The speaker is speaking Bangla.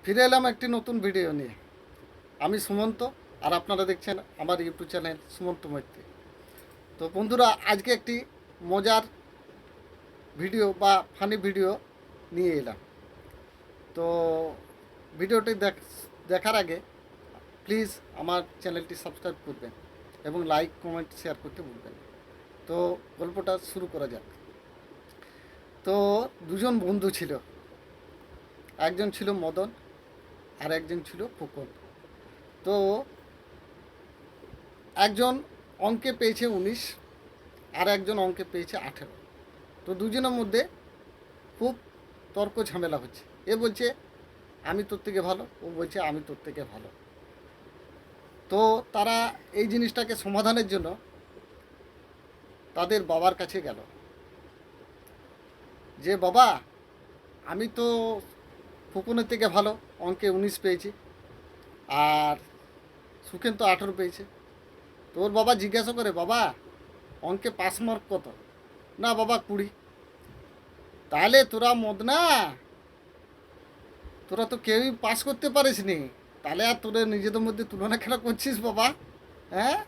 ফিরে এলাম একটি নতুন ভিডিও নিয়ে। আমি সুমন্ত, আর আপনারা দেখছেন আমার ইউটিউব চ্যানেল সুমন্ত মৈত্রী। তো বন্ধুরা, আজকে একটি মজার ভিডিও বা ফানি ভিডিও নিয়ে এলাম। তো ভিডিওটি দেখার আগে প্লিজ আমার চ্যানেলটি সাবস্ক্রাইব করবেন এবং লাইক কমেন্ট শেয়ার করতে ভুলবেন না। তো গল্পটা শুরু করা যাক। তো দুজন বন্ধু ছিল, একজন ছিল মদন আর একজন ছিল ফুকন। তো একজন অঙ্কে পেয়েছে 19 আর একজন অঙ্কে পেয়েছে 18। তো দুজনের মধ্যে খুব তর্ক ঝামেলা হচ্ছে। এ বলছে আমি তোর থেকে ভালো, ও বলছে আমি তোর থেকে ভালো। তো তারা এই জিনিসটাকে সমাধানের জন্য তাদের বাবার কাছে গেল, যে বাবা, আমি তো ফুকনের থেকে ভালো, অঙ্কে 19 পেয়েছি, আর সুখেন তো 18 পেয়েছে। তোর বাবা জিজ্ঞাসা করে, বাবা অঙ্কে পাস মার্ক কত? না বাবা 20। তাহলে তোরা মদ না, তোরা তো কেউই পাস করতে পারিস নি, তাহলে আর তোরা নিজেদের মধ্যে তুলনা খেলা করছিস বাবা? হ্যাঁ,